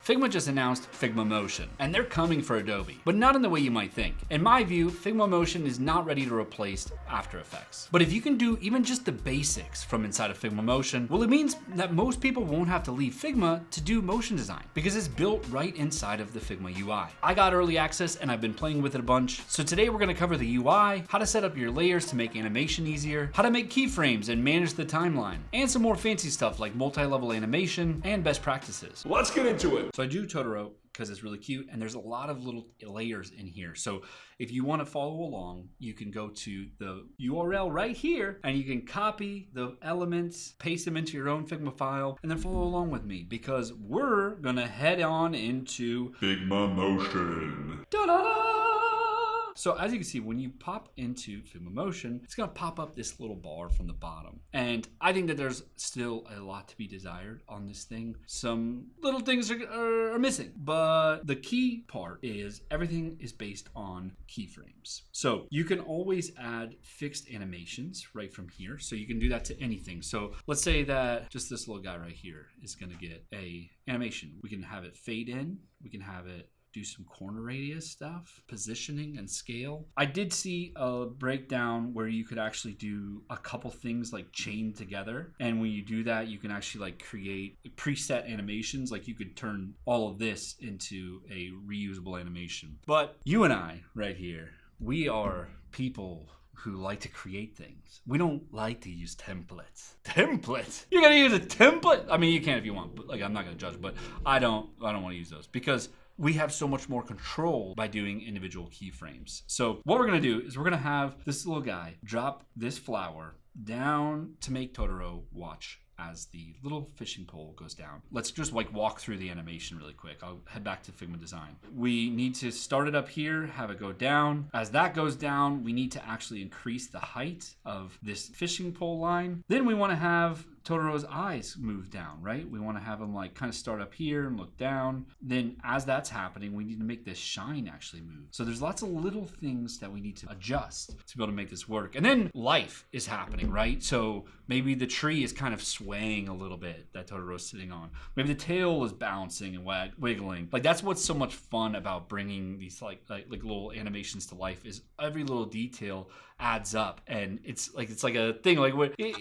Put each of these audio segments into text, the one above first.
Figma just announced Figma Motion, and they're coming for Adobe, but not in the way you might think. In my view, Figma Motion is not ready to replace After Effects. But if you can do even just the basics from inside of Figma Motion, well, it means that most people won't have to leave Figma to do motion design because it's built right inside of the Figma UI. I got early access and I've been playing with it a bunch. So today we're gonna cover the UI, how to set up your layers to make animation easier, how to make keyframes and manage the timeline, and some more fancy stuff like multi-level animation and best practices. Let's get into it. So I do Totoro because it's really cute and there's a lot of little layers in here. So if you want to follow along, you can go to the URL right here and you can copy the elements, paste them into your own Figma file, and then follow along with me because we're gonna head on into Figma Motion. da-da-da! So as you can see, when you pop into Figma Motion, it's gonna pop up this little bar from the bottom. And I think that there's still a lot to be desired on this thing. Some little things are missing, but the key part is everything is based on keyframes. So you can always add fixed animations right from here. So you can do that to anything. So let's say that just this little guy right here is gonna get a animation. We can have it fade in, we can have it do some corner radius stuff, positioning and scale. I did see a breakdown where you could actually do a couple things like chain together. And when you do that, you can actually like create preset animations. Like you could turn all of this into a reusable animation. But you and I right here, we are people who like to create things. We don't like to use templates. Templates? You're gonna use a template? I mean, you can if you want, but like I'm not gonna judge, but I don't want to use those because we have so much more control by doing individual keyframes. So what we're gonna do is we're gonna have this little guy drop this flower down to make Totoro watch as the little fishing pole goes down. Let's just like walk through the animation really quick. I'll head back to Figma Design. We need to start it up here, have it go down. As that goes down, we need to actually increase the height of this fishing pole line. Then we wanna have Totoro's eyes move down, right? We want to have him like kind of start up here and look down. Then as that's happening, we need to make this shine actually move. So there's lots of little things that we need to adjust to be able to make this work. And then life is happening, right? So maybe the tree is kind of swaying a little bit that Totoro's sitting on. Maybe the tail is bouncing and wiggling. Like that's what's so much fun about bringing these like little animations to life is every little detail adds up, and it's like a thing like what you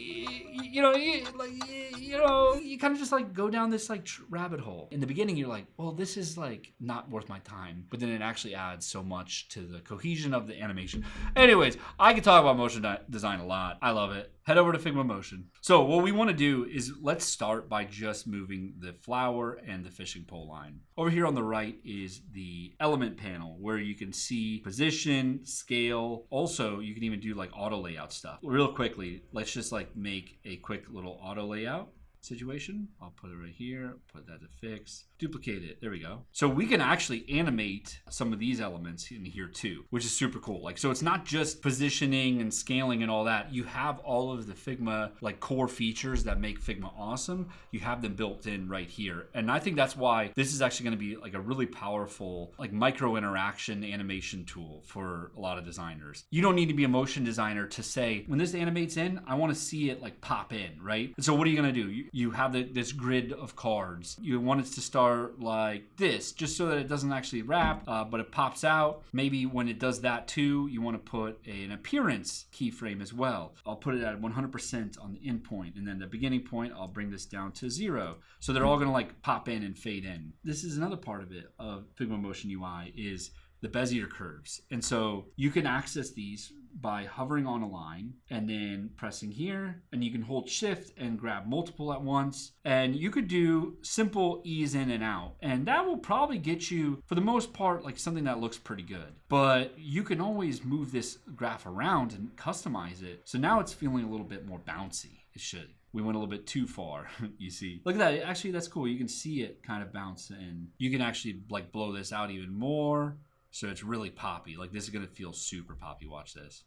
kind of just like go down this like rabbit hole. In the beginning you're like, well, this is like not worth my time, but then it actually adds so much to the cohesion of the animation. Anyways, I could talk about motion design a lot. I love it. Head over to Figma Motion. So what we want to do is let's start by just moving the flower and the fishing pole line. Over here on the right is the element panel where you can see position, scale. Also, you can even do like auto layout stuff. Real quickly, let's just like make a quick little auto layout situation. I'll put it right here, put that to fix, duplicate it. There we go. So we can actually animate some of these elements in here too, which is super cool. Like, so it's not just positioning and scaling and all that. You have all of the Figma like core features that make Figma awesome. You have them built in right here. And I think that's why this is actually going to be like a really powerful like micro interaction animation tool for a lot of designers. You don't need to be a motion designer to say, when this animates in, I want to see it like pop in, right? And so what are you going to do? You have this grid of cards. You want it to start like this, just so that it doesn't actually wrap, but it pops out. Maybe when it does that too, you want to put an appearance keyframe as well. I'll put it at 100% on the end point, and then the beginning point, I'll bring this down to 0. So they're all gonna like pop in and fade in. This is another part of it, of Figma Motion UI, is the Bezier curves. And so you can access these by hovering on a line and then pressing here, and you can hold shift and grab multiple at once, and you could do simple ease in and out, and that will probably get you, for the most part, like something that looks pretty good. But you can always move this graph around and customize it, so now it's feeling a little bit more bouncy. It should. We went a little bit too far, you see. Look at that, actually that's cool. You can see it kind of bounce in. You can actually like blow this out even more. So it's really poppy. Like this is gonna feel super poppy. Watch this.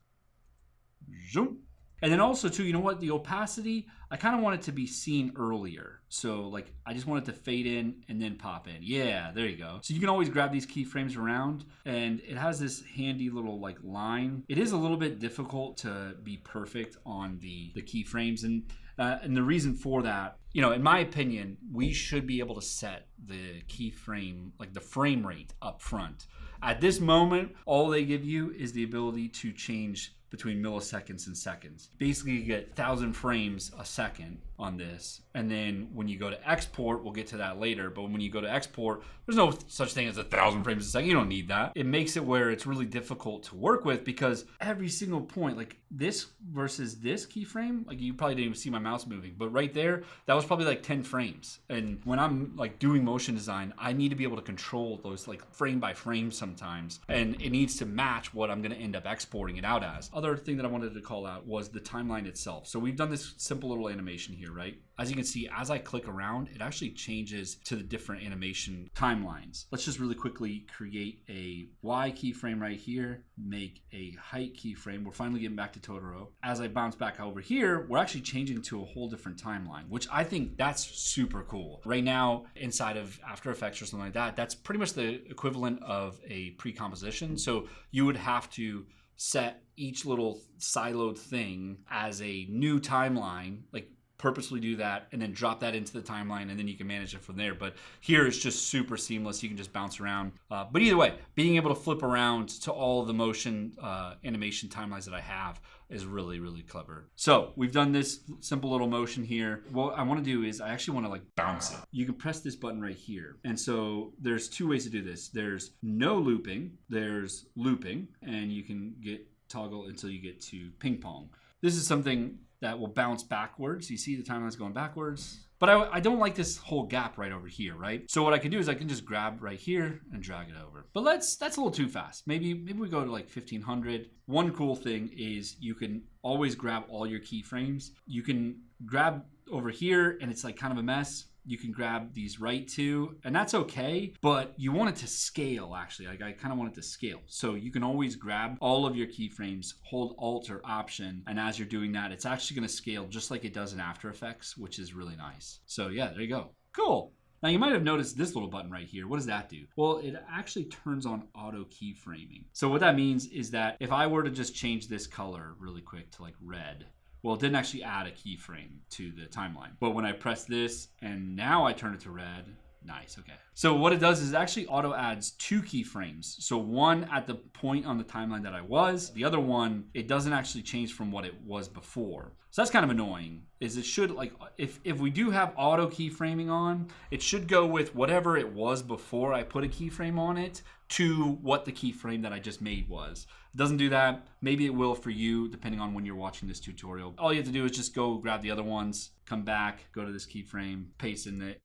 Zoom. And then also too, you know what? The opacity, I kind of want it to be seen earlier. So like, I just want it to fade in and then pop in. Yeah, there you go. So you can always grab these keyframes around, and it has this handy little like line. It is a little bit difficult to be perfect on the keyframes, and the reason for that you know, in my opinion, we should be able to set the keyframe, like the frame rate up front. At this moment, all they give you is the ability to change between milliseconds and seconds. Basically, you get 1,000 frames a second on this. And then when you go to export, we'll get to that later, but when you go to export, there's no such thing as 1,000 frames a second. You don't need that. It makes it where it's really difficult to work with because every single point, like this versus this keyframe, like you probably didn't even see my mouse moving, but right there, that was probably like 10 frames. And when I'm like doing motion design, I need to be able to control those like frame by frame sometimes. And it needs to match what I'm gonna end up exporting it out as. Other thing that I wanted to call out was the timeline itself. So we've done this simple little animation here, right? As you can see, as I click around, it actually changes to the different animation timelines. Let's just really quickly create a Y keyframe right here, make a height keyframe. We're finally getting back to Totoro. As I bounce back over here, we're actually changing to a whole different timeline, which I think that's super cool. Right now, inside of After Effects or something like that, that's pretty much the equivalent of a pre-composition. So you would have to set each little siloed thing as a new timeline, like purposely do that and then drop that into the timeline and then you can manage it from there. But here it's just super seamless. You can just bounce around. But either way, being able to flip around to all the motion animation timelines that I have is really, really clever. So we've done this simple little motion here. What I want to do is I actually want to like bounce it. You can press this button right here. And so there's two ways to do this. There's no looping, there's looping, and you can get toggle until you get to ping pong. This is something that will bounce backwards. You see the timeline's going backwards. But I don't like this whole gap right over here, right? So what I can do is I can just grab right here and drag it over. But that's a little too fast. Maybe we go to like 1500. One cool thing is you can always grab all your keyframes. You can grab over here and it's like kind of a mess. You can grab these right too, and that's okay, but you want it to scale actually. Like I kind of want it to scale. So you can always grab all of your keyframes, hold Alt or Option, and as you're doing that, it's actually gonna scale just like it does in After Effects, which is really nice. So yeah, there you go. Cool. Now you might have noticed this little button right here. What does that do? Well, it actually turns on auto keyframing. So what that means is that if I were to just change this color really quick to like red, well, it didn't actually add a keyframe to the timeline. But when I press this and now I turn it to red, nice, okay. So what it does is it actually auto adds 2 keyframes. So one at the point on the timeline that I was, the other one, it doesn't actually change from what it was before. So that's kind of annoying, is it should like, if we do have auto keyframing on, it should go with whatever it was before I put a keyframe on it to what the keyframe that I just made was. It doesn't do that. Maybe it will for you, depending on when you're watching this tutorial. All you have to do is just go grab the other ones, come back, go to this keyframe, paste in it.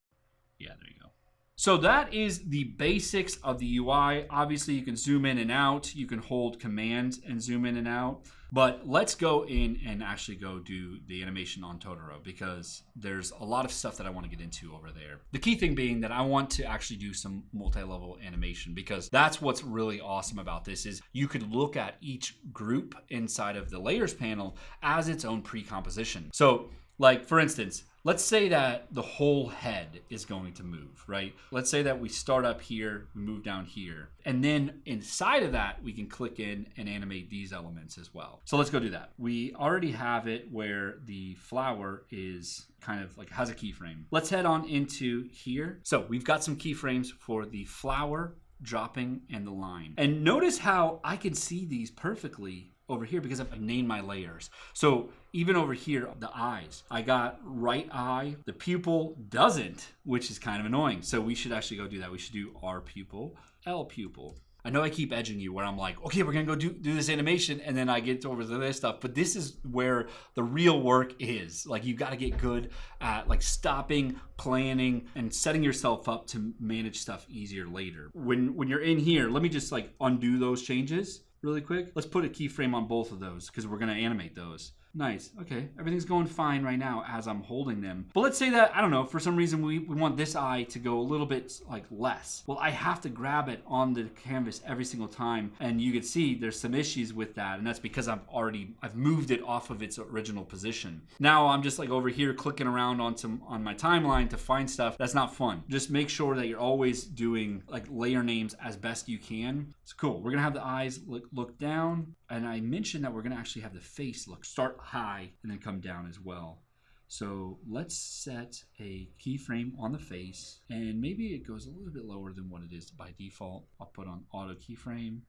Yeah, there you go. So that is the basics of the UI. Obviously, you can zoom in and out. You can hold Command and zoom in and out. But let's go in and actually go do the animation on Totoro because there's a lot of stuff that I want to get into over there. The key thing being that I want to actually do some multi-level animation because that's what's really awesome about this is you could look at each group inside of the layers panel as its own pre-composition. So like for instance, let's say that the whole head is going to move, right? Let's say that we start up here, we move down here, and then inside of that, we can click in and animate these elements as well. So let's go do that. We already have it where the flower is kind of like has a keyframe. Let's head on into here. So we've got some keyframes for the flower, dropping, and the line. And notice how I can see these perfectly over here because I've named my layers. So even over here, the eyes, I got right eye, the pupil doesn't, which is kind of annoying. So we should actually go do that. We should do R pupil, L pupil. I know I keep edging you where I'm like, okay, we're gonna go do this animation and then I get over to this stuff, but this is where the real work is. Like you gotta get good at like stopping, planning, and setting yourself up to manage stuff easier later. When you're in here, let me just like undo those changes really quick. Let's put a keyframe on both of those because we're gonna animate those. Nice, okay, everything's going fine right now as I'm holding them. But let's say that, I don't know, for some reason we want this eye to go a little bit like less. Well, I have to grab it on the canvas every single time. And you can see there's some issues with that. And that's because I've moved it off of its original position. Now I'm just like over here clicking around on my timeline to find stuff. That's not fun. Just make sure that you're always doing like layer names as best you can. It's cool. We're gonna have the eyes look down. And I mentioned that we're gonna actually have the face start high and then come down as well. So let's set a keyframe on the face, and maybe it goes a little bit lower than what it is by default. I'll put on Auto Keyframe.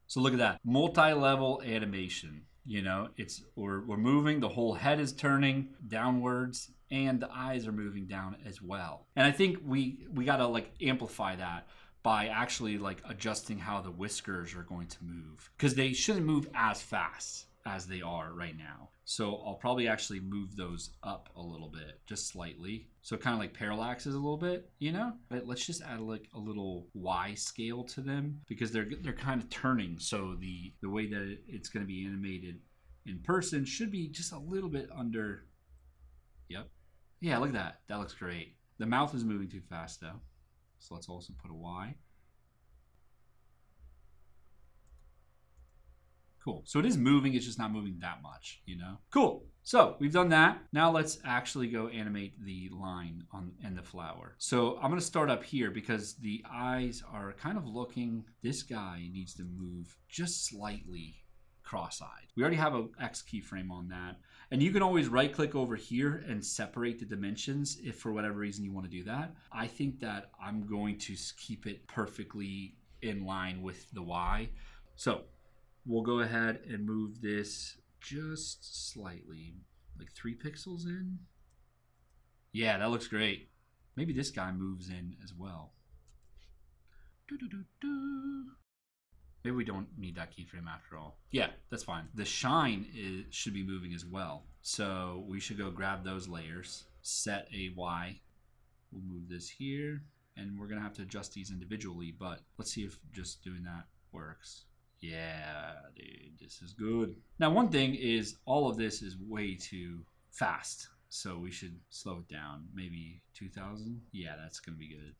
So look at that, multi-level animation. You know, we're moving, the whole head is turning downwards, and the eyes are moving down as well. And I think we gotta like amplify that by actually like adjusting how the whiskers are going to move, because they shouldn't move as fast as they are right now. So I'll probably actually move those up a little bit, just slightly. So kind of like parallaxes a little bit, you know? But let's just add like a little Y scale to them, because they're kind of turning. So the way that it's going to be animated in person should be just a little bit under. Yep. Yeah, look at that. That looks great. The mouth is moving too fast though. So let's also put a Y. Cool. So it is moving, it's just not moving that much, you know? Cool. So we've done that. Now let's actually go animate the line on and the flower. So I'm gonna start up here because the eyes are kind of looking, this guy needs to move just slightly cross-eyed. We already have an X keyframe on that. And you can always right click over here and separate the dimensions if for whatever reason you want to do that. I think that I'm going to keep it perfectly in line with the Y. So we'll go ahead and move this just slightly, like 3 pixels in. Yeah, that looks great. Maybe this guy moves in as well. Maybe we don't need that keyframe after all. Yeah, that's fine. The shine should be moving as well. So we should go grab those layers, set a Y. We'll move this here, and we're gonna have to adjust these individually, but let's see if just doing that works. Yeah, dude, this is good. Now, one thing is all of this is way too fast, so we should slow it down. Maybe 2000. Yeah, that's gonna be good.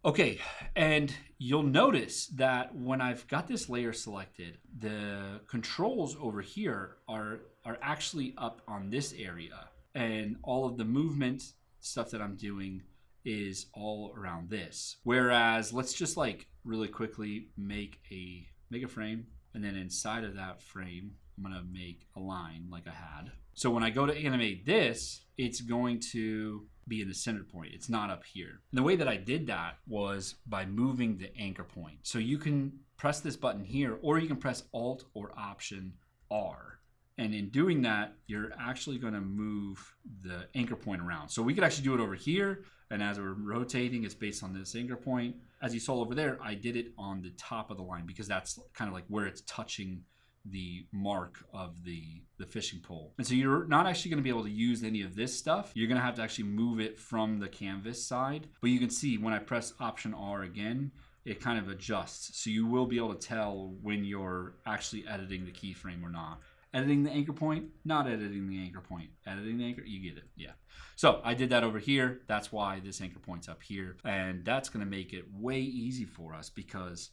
Okay, and you'll notice that when I've got this layer selected, the controls over here are actually up on this area, and all of the movement stuff that I'm doing is all around this. Whereas let's just like really quickly make a frame, and then inside of that frame I'm gonna make a line like I had. So when I go to animate this, it's going to be in the center point. It's not up here. And the way that I did that was by moving the anchor point. So you can press this button here, or you can press Alt or Option R. And in doing that, you're actually gonna move the anchor point around. So we could actually do it over here, and as we're rotating, it's based on this anchor point. As you saw over there, I did it on the top of the line because that's kind of like where it's touching the mark of the fishing pole. And so you're not actually going to be able to use any of this stuff. You're going to have to actually move it from the canvas side. But you can see when I press Option R again, it kind of adjusts. So you will be able to tell when you're actually editing the keyframe or not. Editing the anchor point, not editing the anchor point. Editing the anchor, you get it, yeah. So I did that over here. That's why this anchor point's up here. And that's gonna make it way easy for us because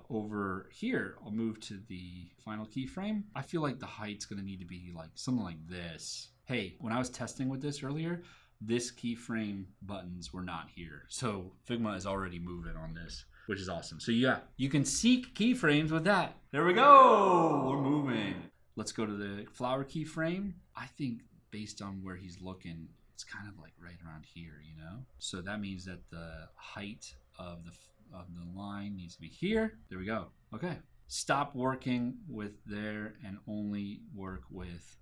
over here, I'll move to the final keyframe. I feel like the height's gonna need to be like something like this. Hey, when I was testing with this earlier, this keyframe buttons were not here. So Figma is already moving on this, which is awesome. So yeah, you can seek keyframes with that. There we go, we're moving. Let's go to the flower keyframe. I think based on where he's looking, it's kind of like right around here, you know? So that means that the height of the line needs to be here. There we go. Okay. Stop working with there and only work with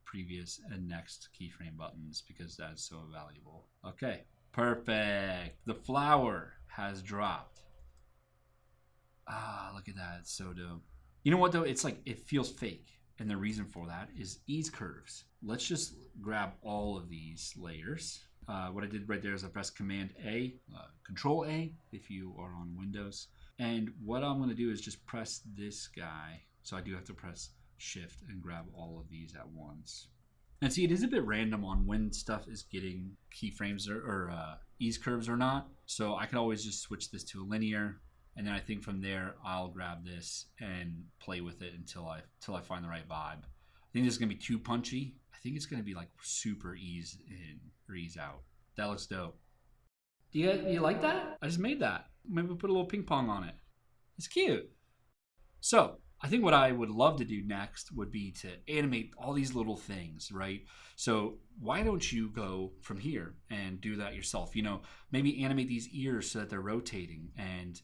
previous and next keyframe buttons because that's so valuable. Okay. Perfect. The flower has dropped. Ah, look at that. It's so dope. You know what though? It's like it feels fake. And the reason for that is ease curves. Let's just grab all of these layers. What I did right there is I pressed Command A, Control A if you are on Windows. And what I'm gonna do is just press this guy. So I do have to press Shift and grab all of these at once. And see, it is a bit random on when stuff is getting keyframes or ease curves or not. So I can always just switch this to a linear. And then I think from there, I'll grab this and play with it until I find the right vibe. I think this is gonna be too punchy. I think it's gonna be like super ease in or ease out. That looks dope. Do you like that? I just made that. Maybe we'll put a little ping pong on it. It's cute. So I think what I would love to do next would be to animate all these little things, right? So why don't you go from here and do that yourself? You know, maybe animate these ears so that they're rotating, and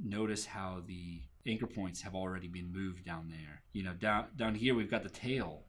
notice how the anchor points have already been moved down there. You know, down here we've got the tail.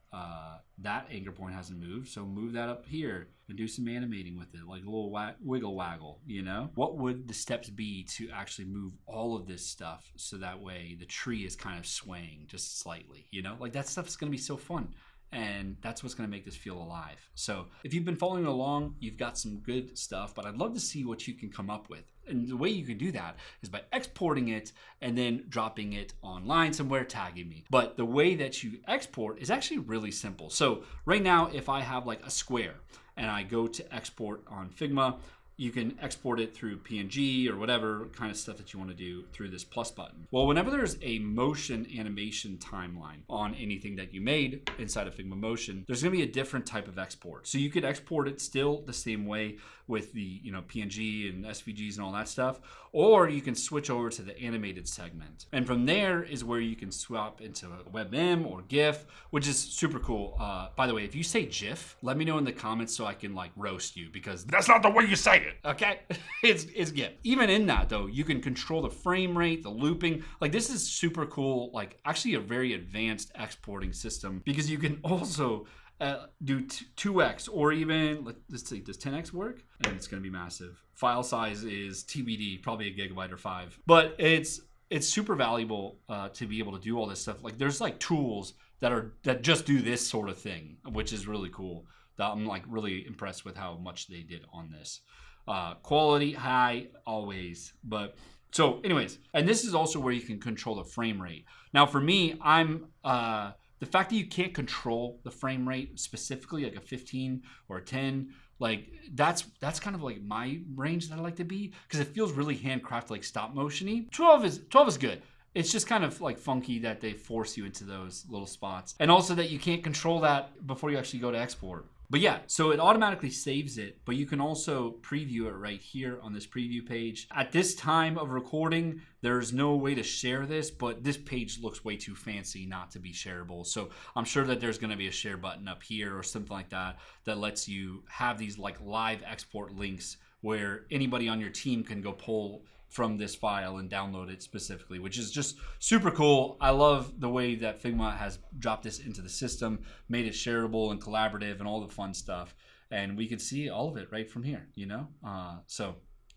That anchor point hasn't moved, so move that up here and do some animating with it, like a little wiggle waggle, you know? What would the steps be to actually move all of this stuff so that way the tree is kind of swaying just slightly, you know? Like that stuff's gonna be so fun. And that's what's going to make this feel alive. So if you've been following along, you've got some good stuff, but I'd love to see what you can come up with. And the way you can do that is by exporting it and then dropping it online somewhere, tagging me. But the way that you export is actually really simple. So right now, if I have like a square and I go to export on Figma, you can export it through PNG or whatever kind of stuff that you want to do through this plus button. Well, whenever there's a motion animation timeline on anything that you made inside of Figma Motion, there's going to be a different type of export. So you could export it still the same way with the, you know, PNG and SVGs and all that stuff, or you can switch over to the animated segment. And from there is where you can swap into a WebM or GIF, which is super cool. By the way, if you say GIF, let me know in the comments so I can like roast you, because That's not the way you say it. okay, it's GIF. Even in that though, you can control the frame rate, the looping. Like this is super cool, like actually a very advanced exporting system, because you can also do 2x, or even, let's see, does 10x work? And it's going to be massive. File size is TBD, probably a gigabyte or 5. But it's super valuable to be able to do all this stuff. Like there's like tools that just do this sort of thing, which is really cool. I'm like really impressed with how much they did on this. Quality high always, but so anyways, and this is also where you can control the frame rate. Now for me, I'm the fact that you can't control the frame rate specifically, like a 15 or a 10, like that's kind of like my range that I like to be, because it feels really handcrafted, like stop motion-y. 12 is good. It's just kind of like funky that they force you into those little spots, and also that you can't control that before you actually go to export. But yeah, so it automatically saves it, but you can also preview it right here on this preview page. At this time of recording, there's no way to share this, but this page looks way too fancy not to be shareable. So I'm sure that there's gonna be a share button up here or something like that that lets you have these like live export links where anybody on your team can go pull from this file and download it specifically, which is just super cool. I love the way that Figma has dropped this into the system, made it shareable and collaborative and all the fun stuff. And we can see all of it right from here, you know? So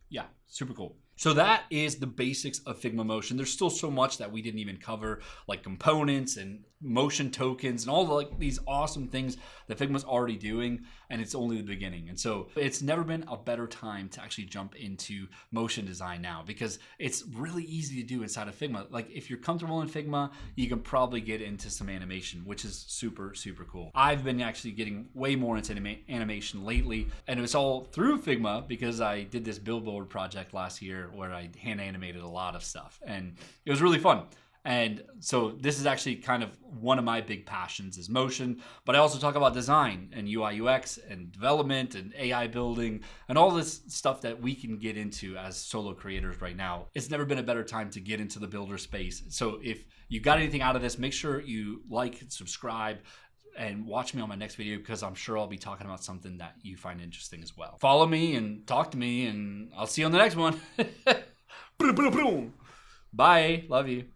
yeah, super cool. So that is the basics of Figma Motion. There's still so much that we didn't even cover, like components and motion tokens and all the, like these awesome things that Figma's already doing, and it's only the beginning. And so it's never been a better time to actually jump into motion design now, because it's really easy to do inside of Figma. Like if you're comfortable in Figma, you can probably get into some animation, which is super, super cool. I've been actually getting way more into animation lately, and it was all through Figma because I did this billboard project last year where I hand animated a lot of stuff, and it was really fun. And so this is actually kind of one of my big passions is motion, but I also talk about design and UI UX and development and AI building and all this stuff that we can get into as solo creators right now. It's never been a better time to get into the builder space. So if you got anything out of this, make sure you like, subscribe, and watch me on my next video, because I'm sure I'll be talking about something that you find interesting as well. Follow me and talk to me, and I'll see you on the next one. Bye. Love you.